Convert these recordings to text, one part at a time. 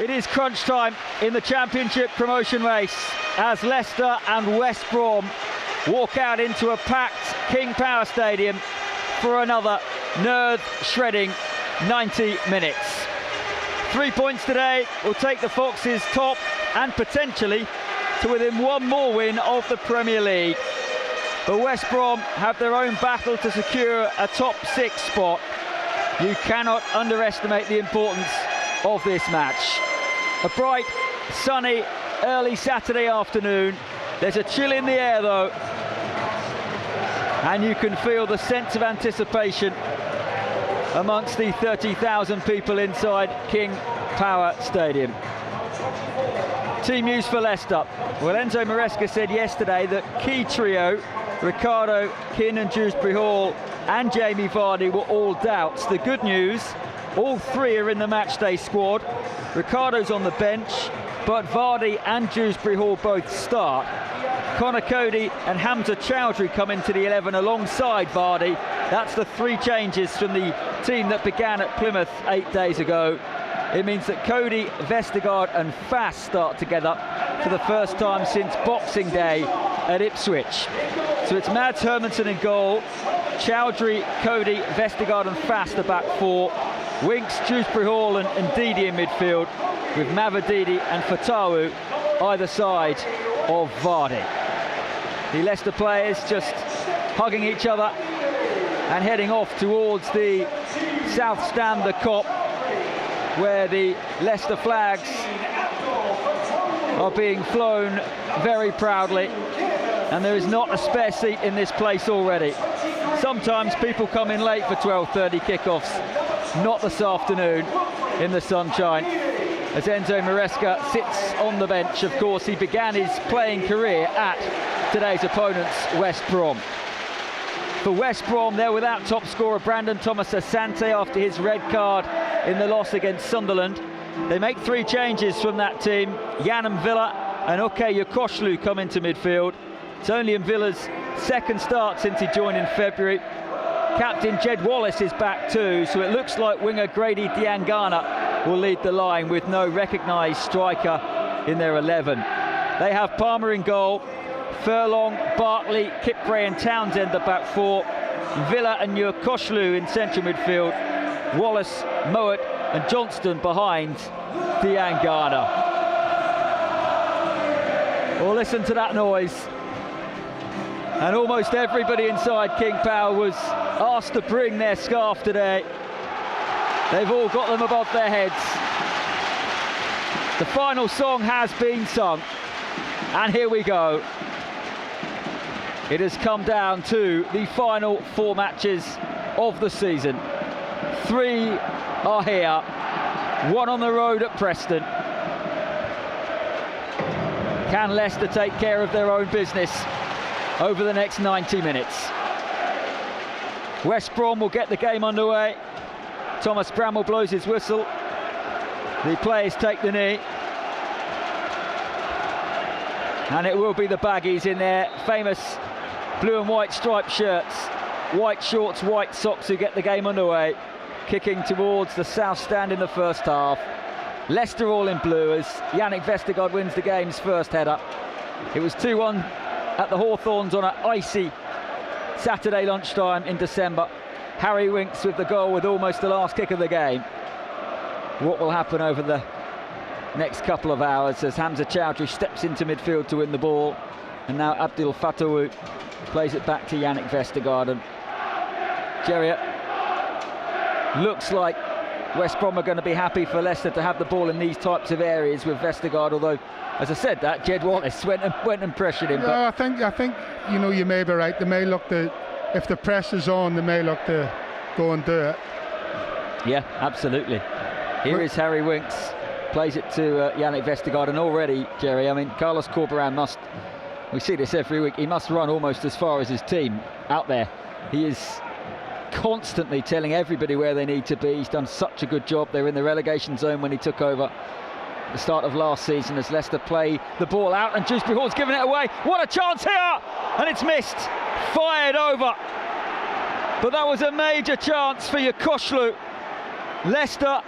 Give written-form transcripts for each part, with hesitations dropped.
It is crunch time in the Championship promotion race as Leicester and West Brom walk out into a packed King Power Stadium for another nerve-shredding 90 minutes. 3 points today will take the Foxes top and potentially to within one more win of the Premier League. But West Brom have their own battle to secure a top 6 spot. You cannot underestimate the importance of this match. A bright, sunny, early Saturday afternoon. There's a chill in the air though, and you can feel the sense of anticipation amongst the 30,000 people inside King Power Stadium. Team news for Leicester. Well, Enzo Maresca said yesterday that key trio, Ricardo, Keane and Dewsbury Hall and Jamie Vardy were all doubts. The good news, all three are in the matchday squad. Ricardo's on the bench, but Vardy and Dewsbury Hall both start. Connor Cody and Hamza Choudhury come into the 11 alongside Vardy. That's the 3 changes from the team that began at Plymouth 8 days ago. It means that Cody, Vestergaard and Fast start together for the first time since Boxing Day at Ipswich. So it's Mads Hermansen in goal, Choudhury, Cody, Vestergaard and Fast the back 4, Winks, Dewsbury Hall and Ndidi in midfield, with Mavididi and Fatawu either side of Vardy. The Leicester players just hugging each other and heading off towards the South Stand, the Kop, where the Leicester flags are being flown very proudly, and there is not a spare seat in this place already. Sometimes people come in late for 12:30 kickoffs, not this afternoon in the sunshine, as Enzo Maresca sits on the bench. Of course, he began his playing career at today's opponents, West Brom. For West Brom, they're without top scorer Brandon Thomas Asante after his red card in the loss against Sunderland. They make 3 changes from that team. Yanam Villa and Oke Yokoshlu come into midfield. It's only in Villa's second start since he joined in February. Captain Jed Wallace is back too, so it looks like winger Grady Diangana will lead the line with no recognised striker in their 11. They have Palmer in goal, Furlong, Bartley, Kipre and Townsend the back 4, Villa and Yokoshlu in central midfield, Wallace, Mowat and Johnston behind Diangana. Well, listen to that noise. And almost everybody inside King Power was asked to bring their scarf today. They've all got them above their heads. The final song has been sung, and here we go. It has come down to the final 4 matches of the season. 3 are here, 1 on the road at Preston. Can Leicester take care of their own business over the next 90 minutes? West Brom will get the game underway. Thomas Bramall blows his whistle. The players take the knee. And it will be the Baggies in their famous blue and white striped shirts, white shorts, white socks who get the game underway, kicking towards the South Stand in the first half. Leicester all in blue as Yannick Vestergaard wins the game's first header. It was 2-1 at the Hawthorns on an icy Saturday lunchtime in December. Harry Winks with the goal with almost the last kick of the game. What will happen over the next couple of hours as Hamza Choudhury steps into midfield to win the ball, and now Abdul Fatawu plays it back to Yannick Vestergaard. And Jerry, looks like West Brom are going to be happy for Leicester to have the ball in these types of areas with Vestergaard, although, as I said, that Jed Wallace went and pressured him. Yeah, I think you know, you may be right. They may look to, if the press is on, they may look to go and do it. Yeah, absolutely. Here is Harry Winks, plays it to Yannick Vestergaard, and already, Jerry, I mean, Carlos Corberán must, we see this every week, he must run almost as far as his team out there. He is constantly telling everybody where they need to be. He's done such a good job. They were in the relegation zone when he took over at the start of last season as Leicester play the ball out, and Dewsbury Hall's given it away. What a chance here! And it's missed. Fired over. But that was a major chance for Yokoshlu. Leicester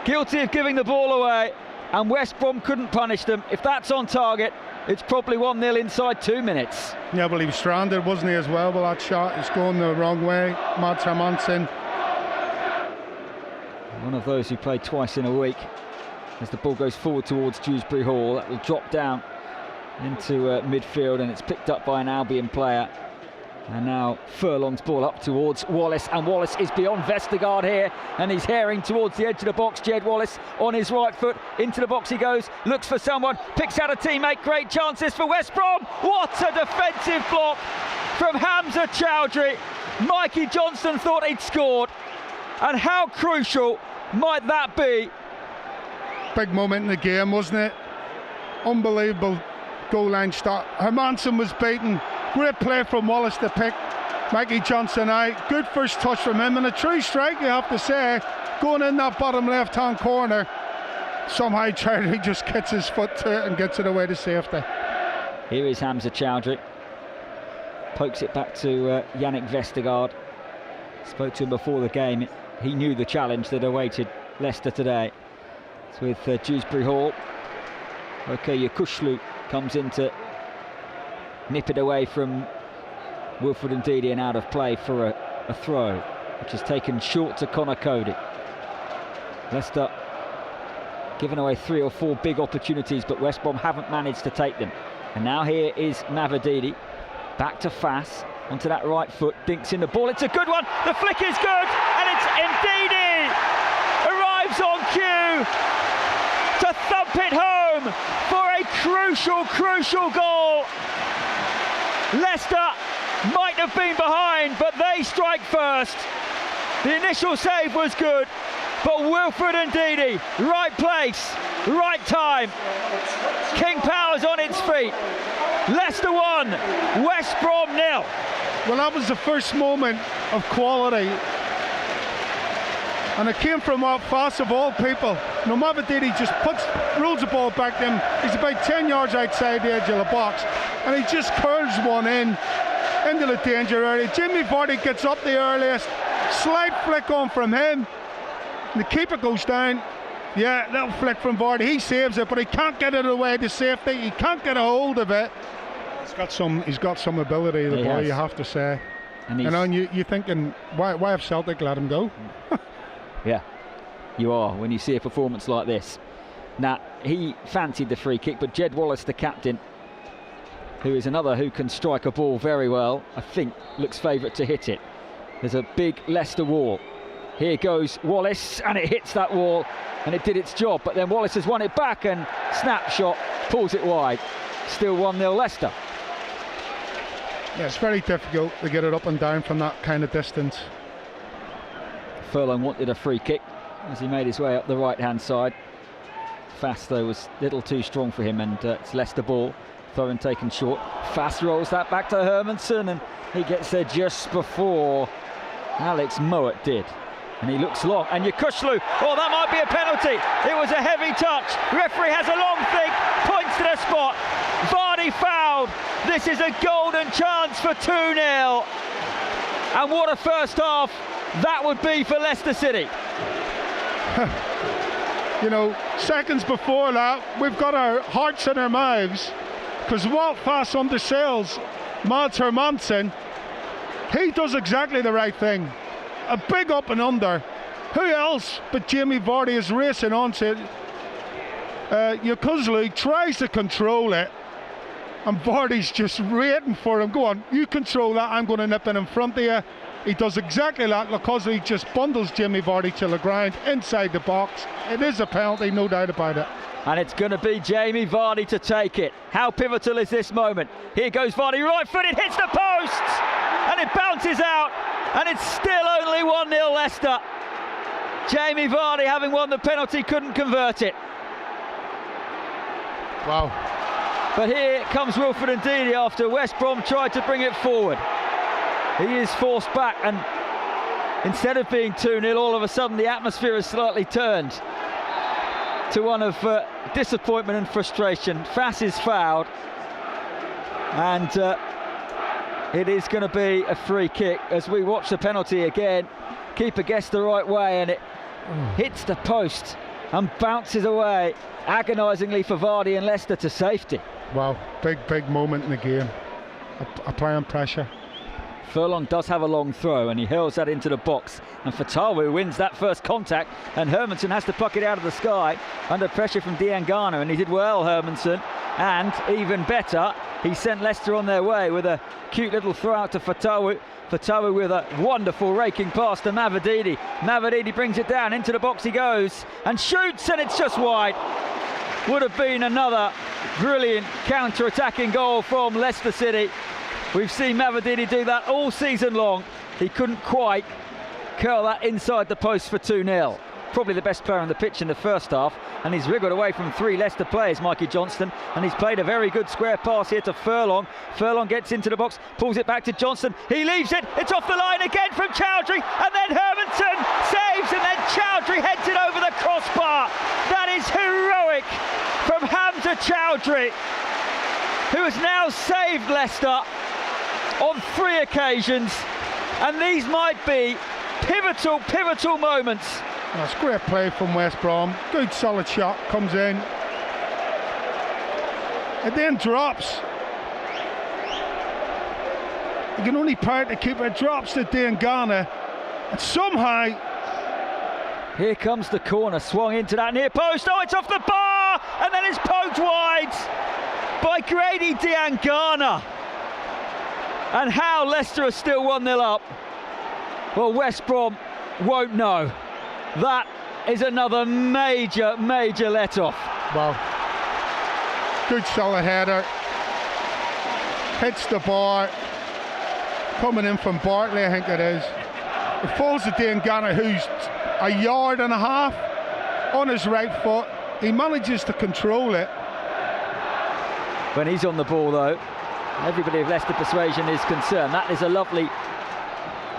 guilty of giving the ball away, and West Brom couldn't punish them. If that's on target, it's probably 1-0 inside 2 minutes. Yeah, well, he was stranded, wasn't he, as well, with that shot? It's going the wrong way. Mads Hermansen. One of those who played twice in a week. As the ball goes forward towards Dewsbury Hall, that will drop down into midfield, and it's picked up by an Albion player. And now Furlong's ball up towards Wallace, and Wallace is beyond Vestergaard here, and he's herring towards the edge of the box. Jed Wallace on his right foot, into the box he goes, looks for someone, picks out a teammate. Great chances for West Brom. What a defensive block from Hamza Choudhury. Mikey Johnston thought he'd scored, and how crucial might that be? Big moment in the game, wasn't it? Unbelievable goal line start. Hermansen was beaten. Great play from Wallace to pick Mikey Johnston out. Good first touch from him, and a true strike, you have to say, going in that bottom left hand corner. Somehow Choudhury just gets his foot to it and gets it away to safety. Here is Hamza Choudhury, pokes it back to Yannick Vestergaard. Spoke to him before the game. He knew the challenge that awaited Leicester today. It's with Dewsbury Hall. Okay, Yakushlu comes in to nip it away from Wilfred Ndidi and out of play for a throw, which is taken short to Connor Cody. Leicester given away 3 or 4 big opportunities, but West Brom haven't managed to take them. And now here is Mavididi, back to Fass, onto that right foot, dinks in the ball. It's a good one, the flick is good, and it's Ndidi arrives on cue to thump it home for a crucial goal. Leicester might have been behind, but they strike first. The initial save was good, but Wilfred Ndidi, right place, right time. King Power's on its feet. Leicester 1, West Brom 0. Well, that was the first moment of quality, and it came from Fass of all people. No, Mavididi just rolls the ball back to him. He's about 10 yards outside the edge of the box, and he just curls one in into the danger area. Jimmy Vardy gets up the earliest, slight flick on from him, and the keeper goes down. Yeah, little flick from Vardy. He saves it, but he can't get it away to safety. He can't get a hold of it. He's got some ability, the boy, you have to say. And you're thinking, why have Celtic let him go? Yeah, you are, when you see a performance like this. Now, he fancied the free kick, but Jed Wallace, the captain, who is another who can strike a ball very well, I think looks favourite to hit it. There's a big Leicester wall. Here goes Wallace, and it hits that wall, and it did its job. But then Wallace has won it back, and snapshot pulls it wide. Still 1-0 Leicester. Yeah, it's very difficult to get it up and down from that kind of distance. Furlong wanted a free kick as he made his way up the right-hand side. Fass, though, was a little too strong for him, and it's Leicester ball. Throw and taken short. Fass rolls that back to Hermansen, and he gets there just before Alex Mowat did. And he looks long, and Yakushlu, oh, that might be a penalty. It was a heavy touch. Referee has a long think, points to the spot. Vardy fouled. This is a golden chance for 2-0. And what a first half that would be for Leicester City. You know, seconds before that, we've got our hearts in our mouths, because Walt Fass undersells Mads Hermansen. He does exactly the right thing. A big up and under. Who else but Jamie Vardy is racing on to Yakushlu, tries to control it, and Vardy's just waiting for him. Go on, you control that, I'm going to nip in front of you. He does exactly that. Yakushlu just bundles Jamie Vardy to the ground inside the box. It is a penalty, no doubt about it. And it's going to be Jamie Vardy to take it. How pivotal is this moment? Here goes Vardy, right footed, hits the post, and it bounces out, and it's still only 1-0 Leicester. Jamie Vardy, having won the penalty, couldn't convert it. Wow. But here comes Wilfred Ndidi after West Brom tried to bring it forward. He is forced back, and instead of being 2-0, all of a sudden the atmosphere has slightly turned to one of disappointment and frustration. Fass is fouled, and it is going to be a free kick as we watch the penalty again. Keeper guessed the right way, and it hits the post and bounces away agonisingly for Vardy and Leicester to safety. Wow, big moment in the game. Applying pressure. Furlong does have a long throw and he hurls that into the box, and Fatawu wins that first contact, and Hermansen has to pluck it out of the sky under pressure from Diangana, and he did well, Hermansen, and even better, he sent Leicester on their way with a cute little throw out to Fatawu. Fatawu with a wonderful raking pass to Mavididi. Mavididi brings it down, into the box he goes and shoots, and it's just wide. Would have been another brilliant counter-attacking goal from Leicester City. We've seen Mavididi do that all season long. He couldn't quite curl that inside the post for 2-0. Probably the best player on the pitch in the first half, and he's wriggled away from 3 Leicester players, Mikey Johnston, and he's played a very good square pass here to Furlong. Furlong gets into the box, pulls it back to Johnston, he leaves it, it's off the line again from Choudhury, and then Hermansen saves, and then Choudhury heads it over the crossbar. That is heroic from Hamza Choudhury, who has now saved Leicester on 3 occasions, and these might be pivotal moments. That's great play from West Brom. Good solid shot, comes in. It then drops. You can only part the keeper. It drops to Diangana, and somehow here comes the corner, swung into that near post. Oh, it's off the bar, and then it's poked wide by Grady Diangana. And how Leicester are still 1-0 up. Well, West Brom won't know. That is another major let-off. Well, good solid header. Hits the bar. Coming in from Bartley, I think it is. It falls to Diangana, who's a yard and a half on his right foot. He manages to control it. When he's on the ball, though, everybody of Leicester persuasion is concerned. That is a lovely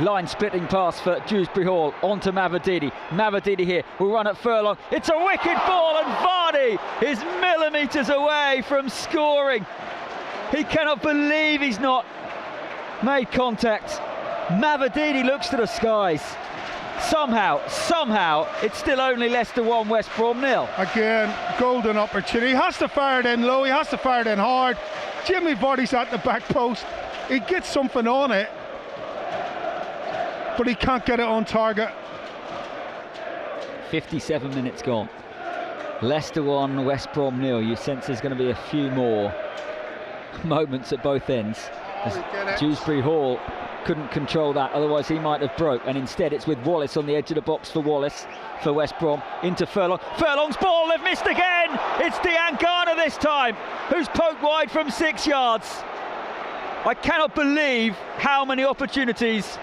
line-splitting pass for Dewsbury Hall onto Mavididi. Mavididi here will run at Furlong. It's a wicked ball, and Vardy is millimetres away from scoring. He cannot believe he's not made contact. Mavididi looks to the skies. Somehow, it's still only Leicester 1, West Brom 0. Again, golden opportunity. He has to fire it in low, he has to fire it in hard. Jimmy Vardy's at the back post. He gets something on it, but he can't get it on target. 57 minutes gone. Leicester 1, West Brom 0. You sense there's going to be a few more moments at both ends. As Dewsbury Hall couldn't control that, otherwise he might have broke, and instead it's with Wallace on the edge of the box for Wallace, for West Brom, into Furlong. Furlong's ball, they've missed again! It's Diangana this time, who's poked wide from 6 yards. I cannot believe how many opportunities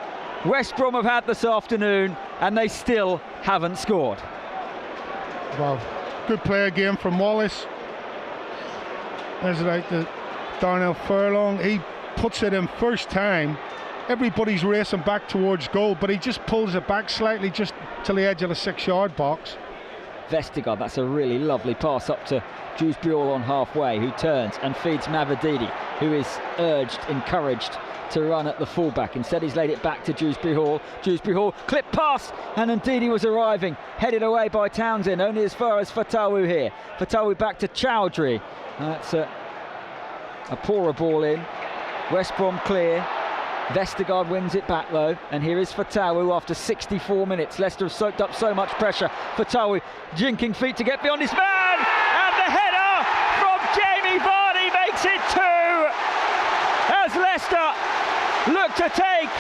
West Brom have had this afternoon, and they still haven't scored. Well, good play again from Wallace. There's right to Darnell Furlong. He puts it in first time. Everybody's racing back towards goal, but he just pulls it back slightly just to the edge of the 6-yard box. Vestergaard, that's a really lovely pass up to Dewsbury Hall on halfway, who turns and feeds Mavididi, who is urged, encouraged to run at the fullback. Instead he's laid it back to Dewsbury Hall. Dewsbury Hall, clip pass, and Ndidi was arriving, headed away by Townsend, only as far as Fatawu here. Fatawu back to Choudhury. That's a poorer ball in. West Brom clear. Vestergaard wins it back though, and here is Fatawu after 64 minutes. Leicester have soaked up so much pressure. Fatawu jinking feet to get beyond his man, and the header from Jamie Vardy makes it 2, as Leicester look to take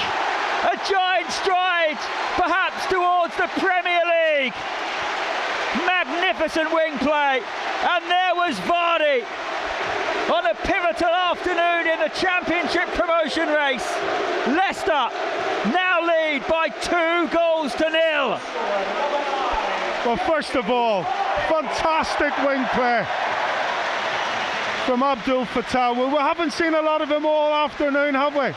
a giant stride perhaps towards the Premier League. Magnificent wing play, and there was Vardy on a pivotal afternoon in the Championship promotion race. Leicester now lead by 2-0. Well, first of all, fantastic wing play from Abdul Fatawu. We haven't seen a lot of him all afternoon, have we?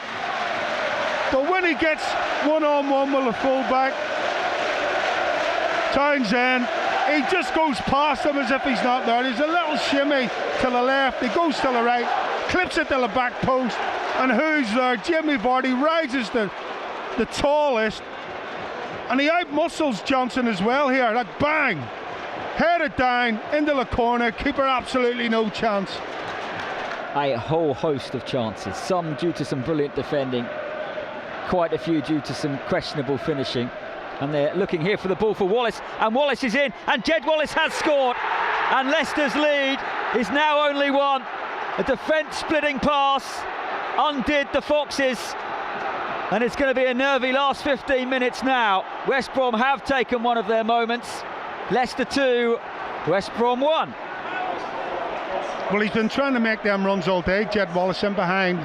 But when he gets one-on-one with a fullback, Townsend, he just goes past him as if he's not there. There's a little shimmy to the left, he goes to the right, clips it to the back post, and who's there? Jimmy Vardy rises the tallest, and he out-muscles Johnson as well here. Like bang! headed down into the corner, keeper absolutely no chance. A whole host of chances, some due to some brilliant defending, quite a few due to some questionable finishing. And they're looking here for the ball for Wallace, and Wallace is in, and Jed Wallace has scored, and Leicester's lead is now only one. A defence-splitting pass undid the Foxes, and it's going to be a nervy last 15 minutes now. West Brom have taken one of their moments. Leicester 2, West Brom 1. Well, he's been trying to make them runs all day. Jed Wallace in behind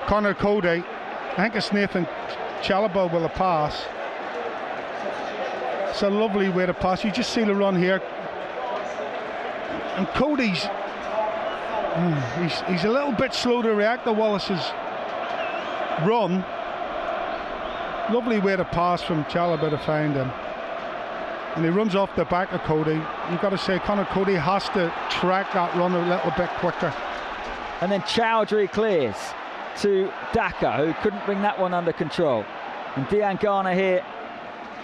Conor Cody. I think it's Nathan Chalobah with a pass. It's a lovely way to pass. You just see the run here, and Cody's he's a little bit slow to react to Wallace's run. Lovely way to pass from Chalobah to find him, and he runs off the back of Cody. You've got to say Conor Cody has to track that run a little bit quicker. And then Choudhury clears to Daka, who couldn't bring that one under control, and Dean Garner here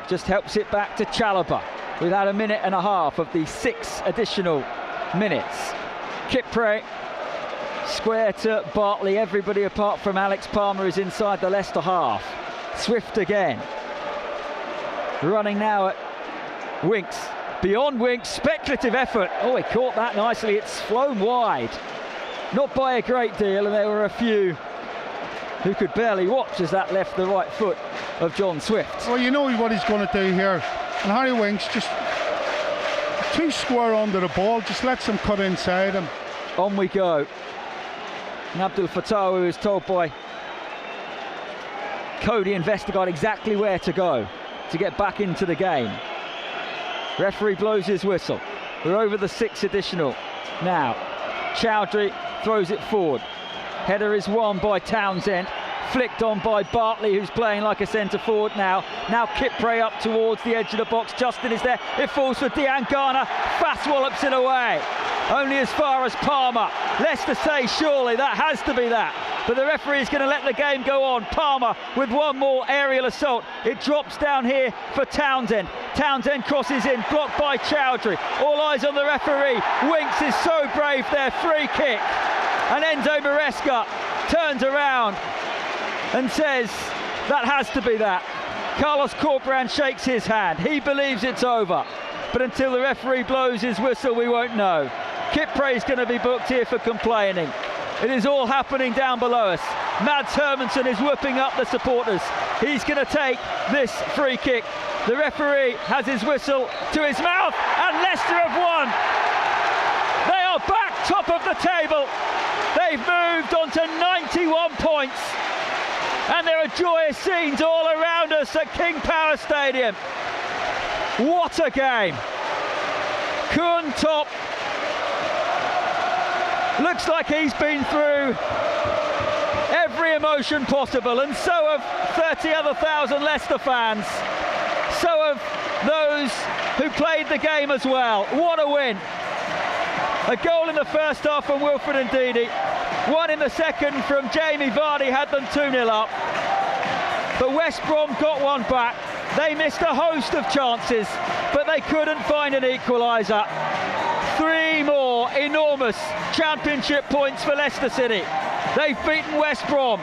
just helps it back to Chalobah without a minute and a half of the 6 additional minutes. Kipre square to Bartley. Everybody apart from Alex Palmer is inside the Leicester half. Swift again, running now at Winks, beyond Winks, speculative effort. Oh, he caught that nicely. It's flown wide, not by a great deal, and there were a few who could barely watch as that left the right foot of John Swift. Well, you know what he's going to do here, and Harry Winks just too square under the ball, just lets him cut inside him. On we go. And Abdul Fattah, who is told by Cody and Vestergaard exactly where to go to get back into the game. Referee blows his whistle. We're over the 6 additional now. Choudhury throws it forward. Header is won by Townsend, flicked on by Bartley, who's playing like a centre forward now. Now Kipre up towards the edge of the box. Justin is there. It falls for Dean Garner. Fast wallops it away. Only as far as Palmer. Leicester say surely that has to be that. But the referee is going to let the game go on. Palmer with one more aerial assault. It drops down here for Townsend. Townsend crosses in, blocked by Choudhury. All eyes on the referee. Winks is so brave there. Free kick. And Enzo Maresca turns around and says that has to be that. Carlos Corberán shakes his hand. He believes it's over. But until the referee blows his whistle, we won't know. Kipre is going to be booked here for complaining. It is all happening down below us. Mads Hermansen is whipping up the supporters. He's going to take this free kick. The referee has his whistle to his mouth, and Leicester have won. They are back top of the table. They've moved on to 91 points. And there are joyous scenes all around us at King Power Stadium. What a game. Kuhn top. Looks like he's been through every emotion possible, and so have 30 other thousand Leicester fans. So have those who played the game as well. What a win. A goal in the first half from Wilfred Ndidi. One in the second from Jamie Vardy had them 2-0 up. But West Brom got one back. They missed a host of chances, but they couldn't find an equaliser. 3 more enormous championship points for Leicester City. They've beaten West Brom.